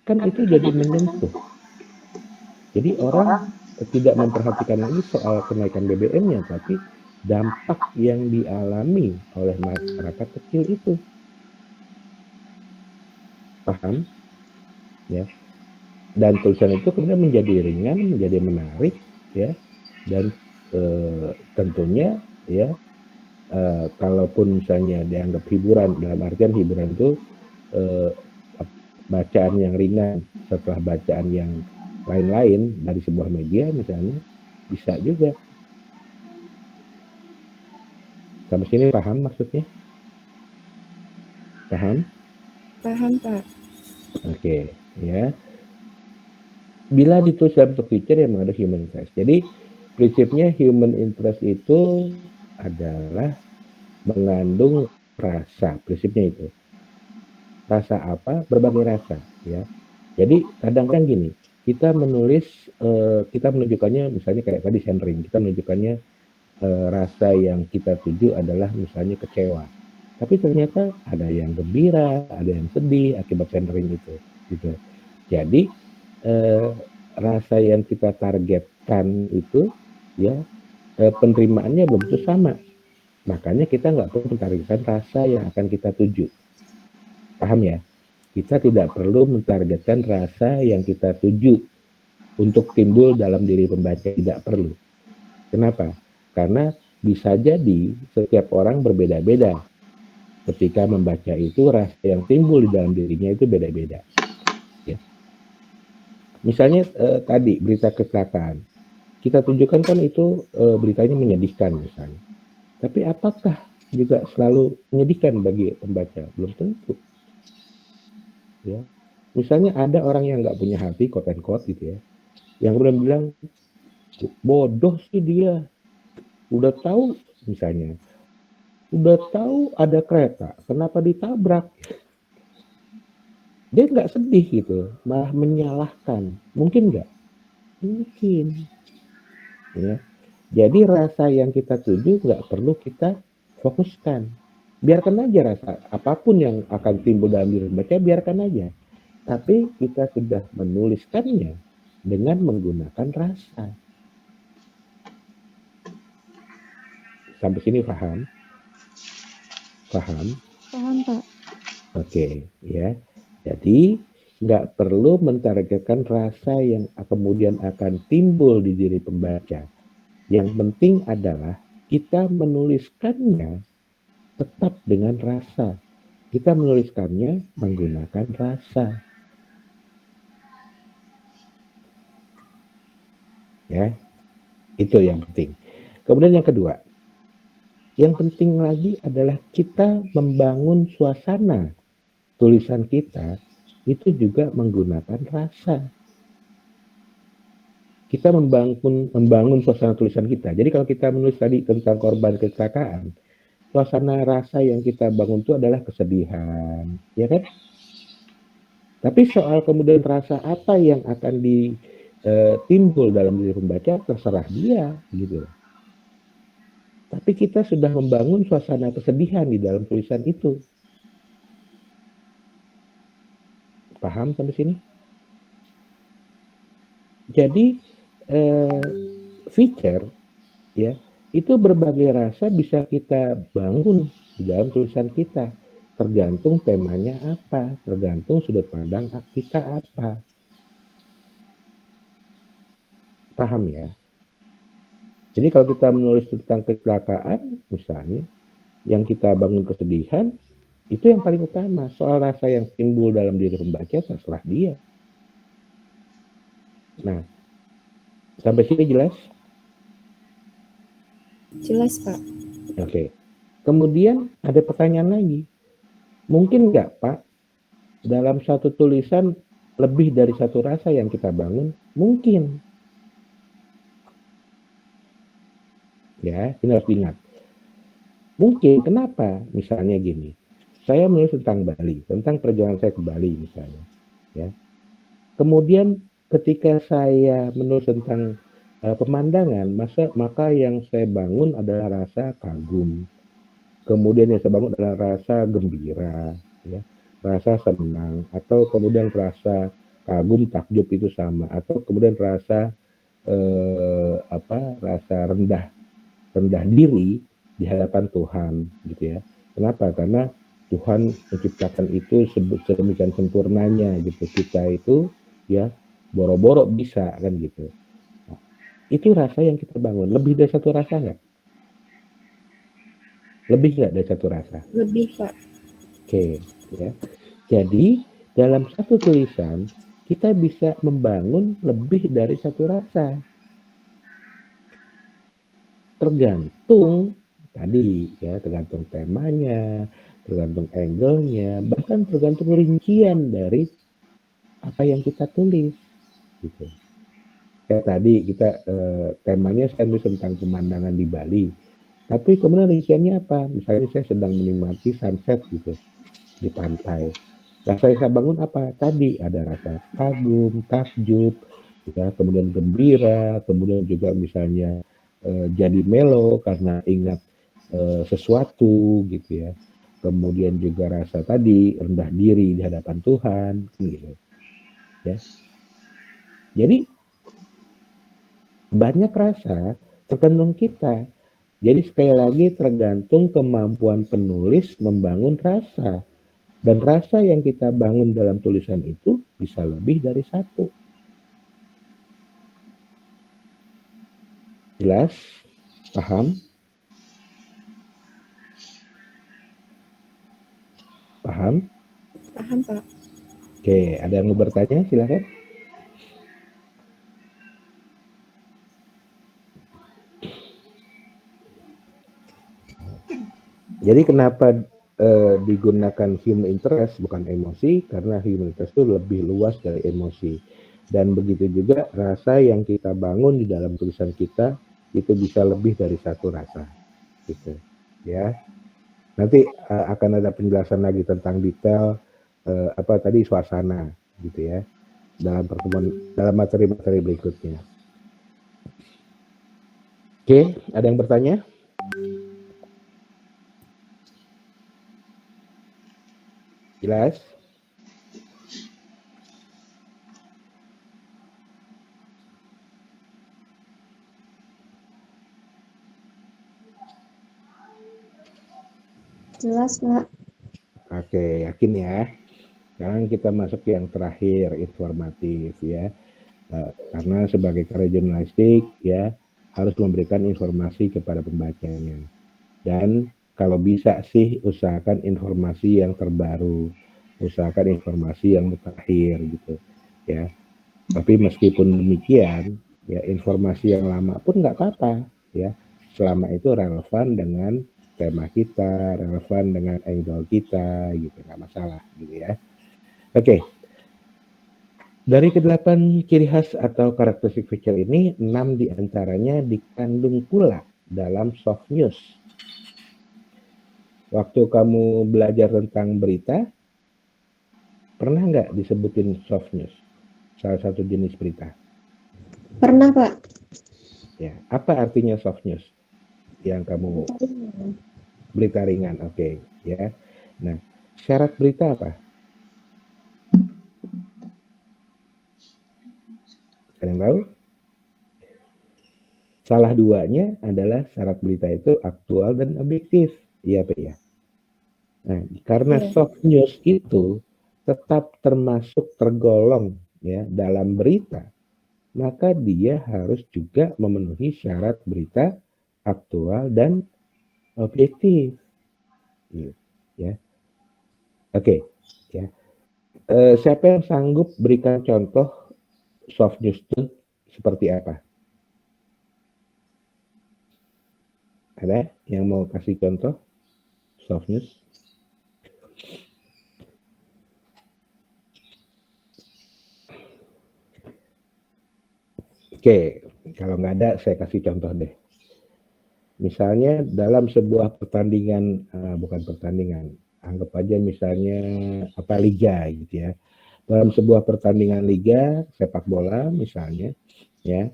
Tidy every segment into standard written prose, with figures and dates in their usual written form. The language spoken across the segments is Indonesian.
kan itu jadi menyentuh. Jadi orang tidak memperhatikan lagi soal kenaikan BBM-nya, tapi dampak yang dialami oleh masyarakat kecil itu. Paham? Ya. Dan tulisan itu kemudian menjadi ringan, menjadi menarik, ya. Dan tentunya, ya, kalaupun misalnya dianggap hiburan, dalam artian hiburan itu eh, bacaan yang ringan setelah bacaan yang lain-lain dari sebuah media misalnya, bisa juga. Sampai sini paham maksudnya? Paham? Paham, Pak. Oke, ya. Bila ditulis dalam bentuk feature yang mengandung human interest. Jadi prinsipnya human interest itu adalah mengandung rasa. Prinsipnya itu. Rasa apa? Berbagai rasa, ya. Jadi kadang-kadang gini, kita menulis, kita menunjukkannya misalnya kayak tadi centering, kita menunjukkannya rasa yang kita tuju adalah misalnya kecewa. Tapi ternyata ada yang gembira, ada yang sedih akibat centering itu, gitu. Jadi eh, rasa yang kita targetkan itu, ya, penerimaannya belum tentu sama. Makanya kita nggak perlu mentargetkan rasa yang akan kita tuju. Paham ya? Kita tidak perlu mentargetkan rasa yang kita tuju untuk timbul dalam diri pembaca. Tidak perlu. Kenapa? Karena bisa jadi setiap orang berbeda-beda. Ketika membaca itu, rasa yang timbul di dalam dirinya itu beda-beda. Ya. Misalnya tadi berita kecelakaan, kita tunjukkan kan itu beritanya menyedihkan misalnya. Tapi apakah juga selalu menyedihkan bagi pembaca? Belum tentu. Ya. Misalnya ada orang yang nggak punya hati, quote and quote gitu ya, yang kemudian bilang, bodoh sih dia, udah tahu misalnya, udah tahu ada kereta, kenapa ditabrak? Dia nggak sedih gitu, malah menyalahkan. Mungkin nggak? Mungkin. Ya. Jadi rasa yang kita tuju nggak perlu kita fokuskan. Biarkan aja rasa apapun yang akan timbul dalam diri baca, biarkan aja. Tapi kita sudah menuliskannya dengan menggunakan rasa. Sampai sini paham? Paham? Paham, Pak. Oke, ya. Jadi nggak perlu mentargetkan rasa yang kemudian akan timbul di diri pembaca. Yang penting adalah kita menuliskannya tetap dengan rasa. Kita menuliskannya menggunakan rasa. Ya, itu yang penting. Kemudian yang kedua, yang penting lagi adalah kita membangun suasana tulisan kita itu juga menggunakan rasa. Kita membangun suasana tulisan kita. Jadi kalau kita menulis tadi tentang korban kecelakaan, suasana rasa yang kita bangun itu adalah kesedihan, ya kan? Tapi soal kemudian rasa apa yang akan timbul dalam diri pembaca terserah dia, gitu. Tapi kita sudah membangun suasana kesedihan di dalam tulisan itu. Paham sampai sini? Jadi feature, ya, itu berbagai rasa bisa kita bangun di dalam tulisan kita. Tergantung temanya apa, tergantung sudut pandang kita apa. Paham ya? Jadi kalau kita menulis tentang kecelakaan, misalnya, yang kita bangun kesedihan, itu yang paling utama. Soal rasa yang timbul dalam diri pembaca, terserah dia. Nah, sampai sini jelas? Jelas, Pak. Oke. Kemudian ada pertanyaan lagi. Mungkin nggak, Pak, dalam satu tulisan lebih dari satu rasa yang kita bangun? Mungkin. Ya, ini harus diingat. Mungkin, kenapa? Misalnya gini, saya menulis tentang Bali, tentang perjalanan saya ke Bali misalnya. Ya. Kemudian ketika saya menulis tentang pemandangan, maka yang saya bangun adalah rasa kagum. Kemudian yang saya bangun adalah rasa gembira, ya, rasa senang, atau kemudian rasa kagum, takjub itu sama, atau kemudian rasa rasa rendah diri di hadapan Tuhan gitu ya. Kenapa? Karena Tuhan menciptakan itu sedemikian sempurnanya gitu. Kita itu ya boro-boro bisa kan gitu. Nah, itu rasa yang kita bangun. Lebih dari satu rasa nggak? Lebih nggak dari satu rasa? Lebih, Pak. Oke, ya. Jadi dalam satu tulisan kita bisa membangun lebih dari satu rasa. Tergantung tadi ya, tergantung temanya, tergantung angle-nya, bahkan tergantung rincian dari apa yang kita tulis gitu. Kayak tadi kita temanya saya tulis tentang pemandangan di Bali. Tapi kemudian rinciannya apa? Misalnya saya sedang menikmati sunset gitu di pantai. Rasa yang saya bangun apa? Tadi ada rasa kagum, takjub, ya, kemudian gembira, kemudian juga misalnya jadi melo karena ingat sesuatu gitu ya. Kemudian juga rasa tadi rendah diri di hadapan Tuhan, gitu ya. Jadi banyak rasa tergantung kita. Jadi sekali lagi tergantung kemampuan penulis membangun rasa. Dan rasa yang kita bangun dalam tulisan itu bisa lebih dari satu. Jelas? Paham? Paham? Paham, Pak. Oke, ada yang mau bertanya? Silakan. Jadi kenapa digunakan human interest bukan emosi? Karena human interest itu lebih luas dari emosi. Dan begitu juga rasa yang kita bangun di dalam tulisan kita itu bisa lebih dari satu rasa. Gitu. Ya. Nanti akan ada penjelasan lagi tentang detail apa tadi suasana gitu ya dalam pertemuan dalam materi-materi berikutnya. Oke, ada yang bertanya? Jelas? Jelas, Pak. Oke, yakin ya. Sekarang kita masuk yang terakhir, informatif ya. Karena sebagai karya jurnalistik ya harus memberikan informasi kepada pembacanya. Dan kalau bisa sih usahakan informasi yang terbaru, usahakan informasi yang terakhir gitu ya. Tapi meskipun demikian, ya informasi yang lama pun nggak apa-apa, ya. Selama itu relevan dengan tema kita, relevan dengan angle kita, gitu, nggak masalah, gitu ya. Oke, dari ke-8 ciri khas atau karakteristik feature ini, 6 diantaranya dikandung pula dalam soft news. Waktu kamu belajar tentang berita, pernah nggak disebutin soft news? Salah satu jenis berita. Pernah, Pak. Ya, apa artinya soft news? Yang kamu berita ringan, oke, ya. Nah, syarat berita apa? Ada yang tahu? Salah duanya adalah syarat berita itu aktual dan objektif. Iya, Pak ya. Nah, karena soft news itu tetap termasuk tergolong ya dalam berita, maka dia harus juga memenuhi syarat berita aktual dan objektif. Gitu, ya. Oke, ya. Siapa yang sanggup berikan contoh soft news itu seperti apa? Ada yang mau kasih contoh soft news? Oke, kalau nggak ada saya kasih contoh deh. Misalnya dalam sebuah pertandingan, bukan pertandingan, anggap aja misalnya apa liga gitu ya. Dalam sebuah pertandingan liga sepak bola misalnya, ya,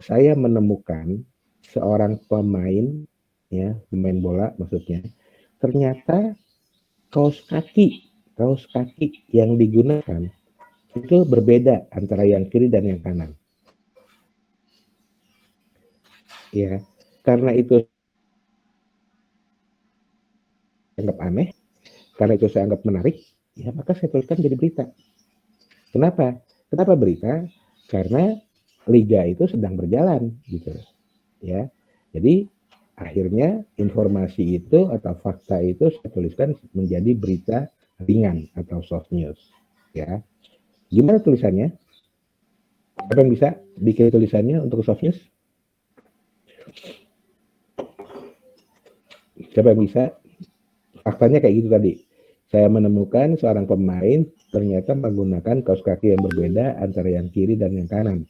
saya menemukan seorang pemain, ya, pemain bola maksudnya, ternyata kaos kaki yang digunakan itu berbeda antara yang kiri dan yang kanan. Ya, karena itu saya anggap aneh, karena itu saya anggap menarik, ya maka saya tuliskan jadi berita. Kenapa? Kenapa berita? Karena liga itu sedang berjalan, gitu. Ya, jadi akhirnya informasi itu atau fakta itu saya tuliskan menjadi berita ringan atau soft news. Ya, gimana tulisannya? Siapa yang bisa bikin tulisannya untuk soft news? Siapa yang bisa? Faktanya kayak gitu tadi. Saya menemukan seorang pemain ternyata menggunakan kaos kaki yang berbeda antara yang kiri dan yang kanan.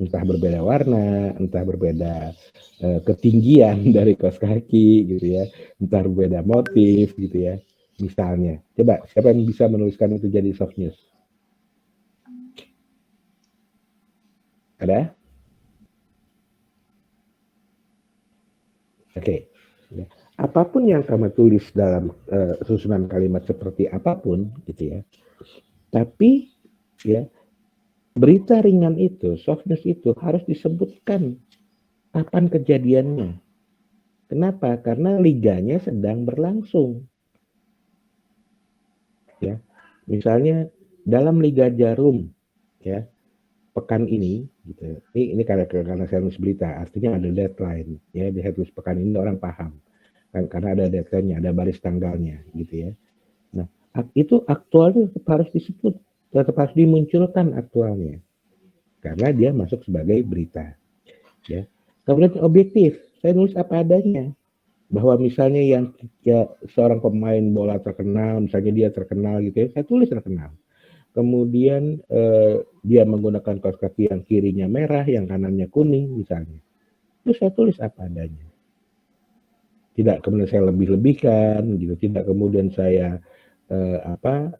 Entah berbeda warna, entah berbeda ketinggian dari kaos kaki gitu ya, entah berbeda motif gitu ya. Misalnya, coba siapa yang bisa menuliskan itu jadi soft news? Ada? Oke. Ya. Apapun yang kamu tulis dalam susunan kalimat seperti apapun gitu ya. Tapi ya berita ringan itu, soft news itu harus disebutkan kapan kejadiannya. Kenapa? Karena liganya sedang berlangsung. Ya, misalnya dalam Liga Jarum, ya pekan ini, gitu. Ini karena saya nulis berita, artinya ada deadline. Ya, di tulis pekan ini orang paham, kan karena ada deadline-nya, ada baris tanggalnya, gitu ya. Nah, itu aktualnya tetap harus disebut, tetap harus dimunculkan aktualnya, karena dia masuk sebagai berita. Ya, kemudian objektif, saya nulis apa adanya. Bahwa misalnya yang ya, seorang pemain bola terkenal, misalnya dia terkenal gitu ya, saya tulis terkenal. Kemudian dia menggunakan kaos kaki yang kirinya merah, yang kanannya kuning misalnya. Itu saya tulis apa adanya. Tidak kemudian saya lebih-lebihkan gitu, tidak kemudian saya apa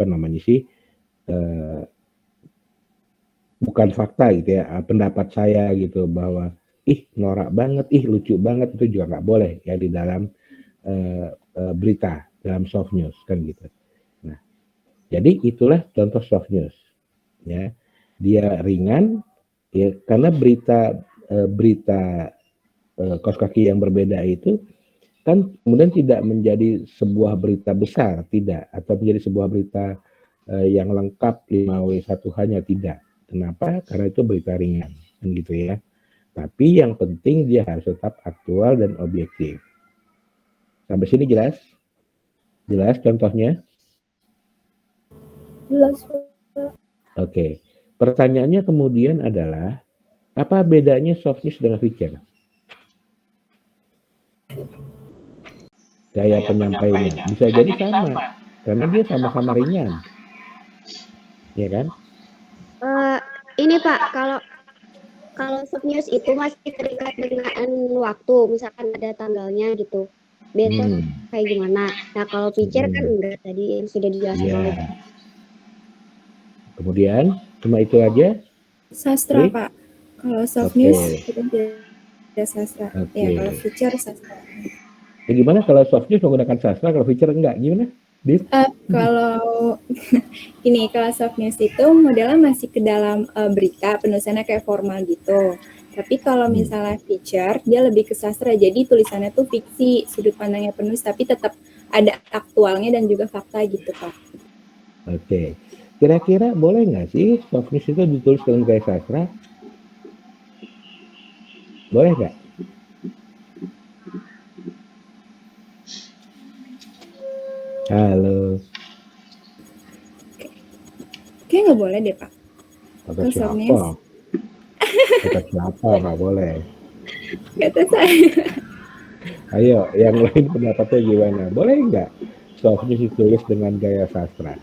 namanya sih? Bukan fakta gitu ya, pendapat saya gitu bahwa norak banget, lucu banget, itu juga nggak boleh ya di dalam berita, dalam soft news kan gitu. Nah, jadi itulah contoh soft news ya. Dia ringan ya, karena berita kaos kaki yang berbeda itu kan kemudian tidak menjadi sebuah berita besar, tidak, atau menjadi sebuah berita yang lengkap 5W1 hanya, tidak. Kenapa? Karena itu berita ringan kan gitu ya. Tapi yang penting dia harus tetap aktual dan objektif. Sampai sini jelas? Jelas contohnya? Jelas. Oke. Pertanyaannya kemudian adalah, apa bedanya soft news dengan feature? Gaya penyampaiannya. Bisa jadi sama, karena dia sama-sama ringan. Ya kan? Ini Pak, kalau soft news itu masih terikat dengan waktu, misalkan ada tanggalnya gitu. Besok kayak gimana? Nah, kalau feature kan enggak, tadi yang sudah dijelaskan oleh Pak. Kemudian, cuma itu aja? Sastra, Pak. Kalau soft news kita tidak sastra. Ya, kalau feature sastra. Ya, gimana kalau soft news menggunakan sastra, kalau feature enggak? Gimana? Kalau ini, kalau soft news itu modelnya masih ke dalam berita, penulisannya kayak formal gitu. Tapi kalau misalnya feature, dia lebih ke sastra. Jadi tulisannya tuh fiksi, sudut pandangnya penulis, tapi tetap ada aktualnya dan juga fakta gitu, Pak. Oke. Kira-kira boleh nggak sih soft news itu ditulis dalam gaya sastra? Boleh nggak? Halo. Kayaknya nggak boleh deh, Pak. Kata siapa? Kata siapa nggak boleh? Kata saya. Ayo, yang lain pendapatnya gimana? Boleh nggak soft news ditulis dengan gaya sastra?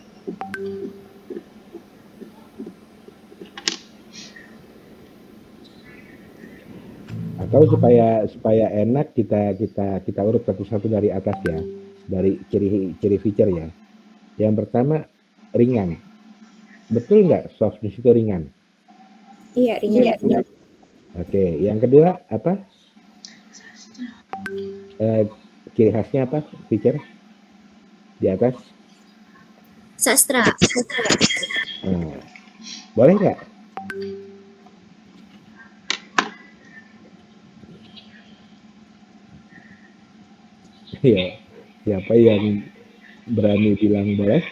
Atau supaya enak kita urut satu-satu dari atas ya, dari ciri feature ya. Yang pertama ringan. Betul nggak soft news itu ringan? Iya, ringan. Iya. Oke, yang kedua apa? Ciri khasnya apa feature di atas? Sastra. Nah, boleh nggak? Ya, siapa yang berani bilang boleh?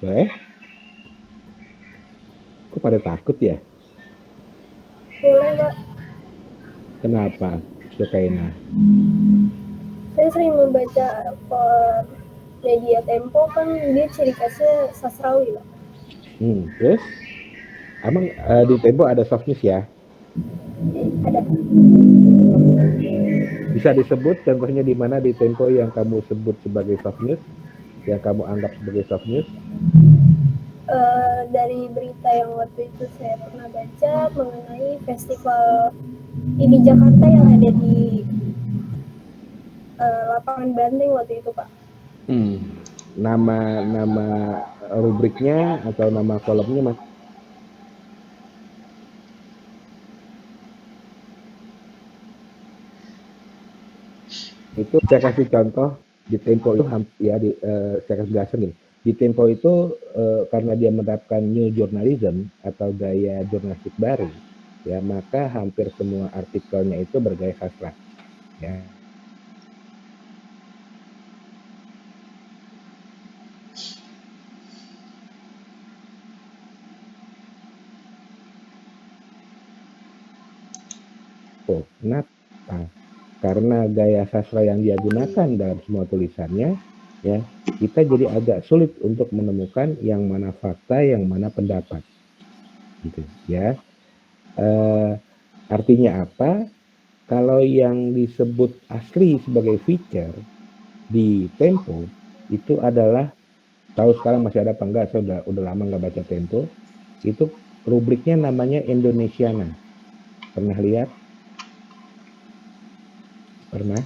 Boleh? Kok pada takut ya? Boleh, Pak. Kenapa, Sukaina? Saya sering membaca media Tempo, kan dia ciri khasnya sastrawi, Pak. Terus? Emang di Tempo ada soft news ya? Ada. Bisa disebut contohnya di mana di Tempo yang kamu sebut sebagai soft news? Yang kamu anggap sebagai soft news? Dari berita yang waktu itu saya pernah baca mengenai festival ini Jakarta yang ada di lapangan Banteng waktu itu, Pak. Nama rubriknya atau nama kolomnya mas? Itu saya kasih contoh di Tempo itu ya saya kasih jelasin nih. Di Tempo itu karena dia menerapkan new journalism atau gaya jurnalistik baru, ya maka hampir semua artikelnya itu bergaya sastra. Ya. Kenapa? Karena gaya sastra yang dia gunakan dalam semua tulisannya, ya kita jadi agak sulit untuk menemukan yang mana fakta, yang mana pendapat, gitu ya. Artinya apa? Kalau yang disebut asli sebagai feature di Tempo itu adalah, tahu sekarang masih ada apa enggak? Saya udah lama nggak baca Tempo. Itu rubriknya namanya Indonesiana. Pernah lihat? Pernah?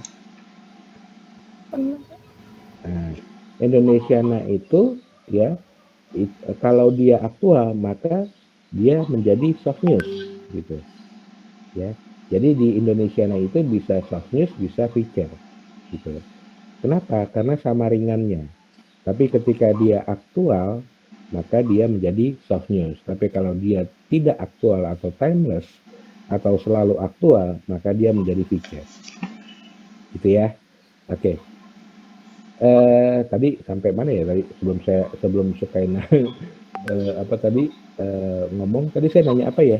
Nah, Indonesiana itu ya kalau dia aktual maka dia menjadi soft news gitu ya. Jadi di Indonesiana itu bisa soft news, bisa feature gitu. Kenapa? Karena sama ringannya. Tapi ketika dia aktual maka dia menjadi soft news. Tapi kalau dia tidak aktual atau timeless atau selalu aktual maka dia menjadi feature. Gitu ya. Oke. Tadi sampai mana ya tadi sebelum Sukaina apa tadi ngomong tadi saya nanya apa ya?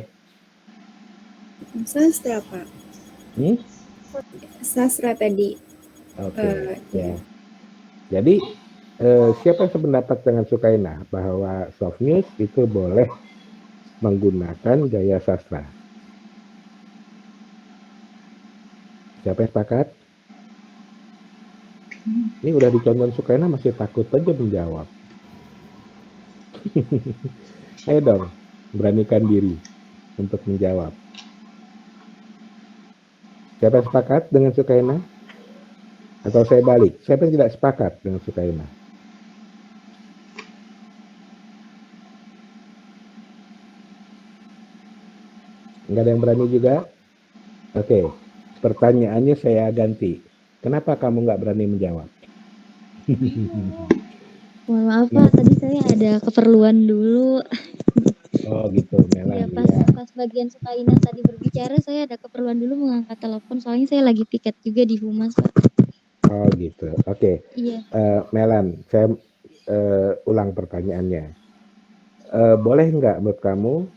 Sastra, Pak. Sastra tadi. Oke. Ya. Jadi siapa yang sependapat dengan Sukaina bahwa soft news itu boleh menggunakan gaya sastra? Siapa yang sepakat? Ini udah dicontoh Sukaina masih takut aja menjawab. Ayo dong, beranikan diri untuk menjawab. Siapa yang sepakat dengan Sukaina? Atau saya balik, siapa yang tidak sepakat dengan Sukaina? Nggak ada yang berani juga? Oke, pertanyaannya saya ganti. Kenapa kamu nggak berani menjawab? Mohon maaf Pak, tadi saya ada keperluan dulu. Oh gitu, Melan. Ya, pas bagian Sukaina tadi berbicara, saya ada keperluan dulu mengangkat telepon, soalnya saya lagi piket juga di Humas Pak. Oh gitu, oke. Iya. Melan, saya ulang pertanyaannya. Boleh nggak menurut kamu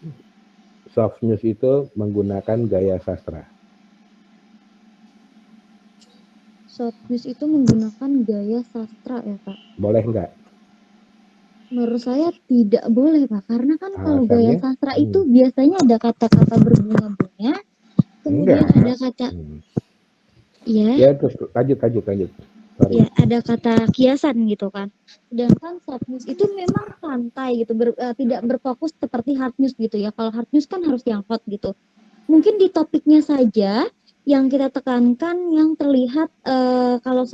soft news itu menggunakan gaya sastra? Soft news itu menggunakan gaya sastra ya Pak? Boleh nggak? Menurut saya tidak boleh Pak, karena kan kalau gaya Alasannya? sastra itu biasanya ada kata-kata berbunga-bunga, kemudian Enggak. ada kata, Ya terus lanjut. Sorry. Ya, ada kata kiasan gitu kan. Sedangkan soft news itu memang santai gitu, tidak berfokus seperti hard news gitu ya. Kalau hard news kan harus yang hot gitu. Mungkin di topiknya saja yang kita tekankan yang terlihat kalau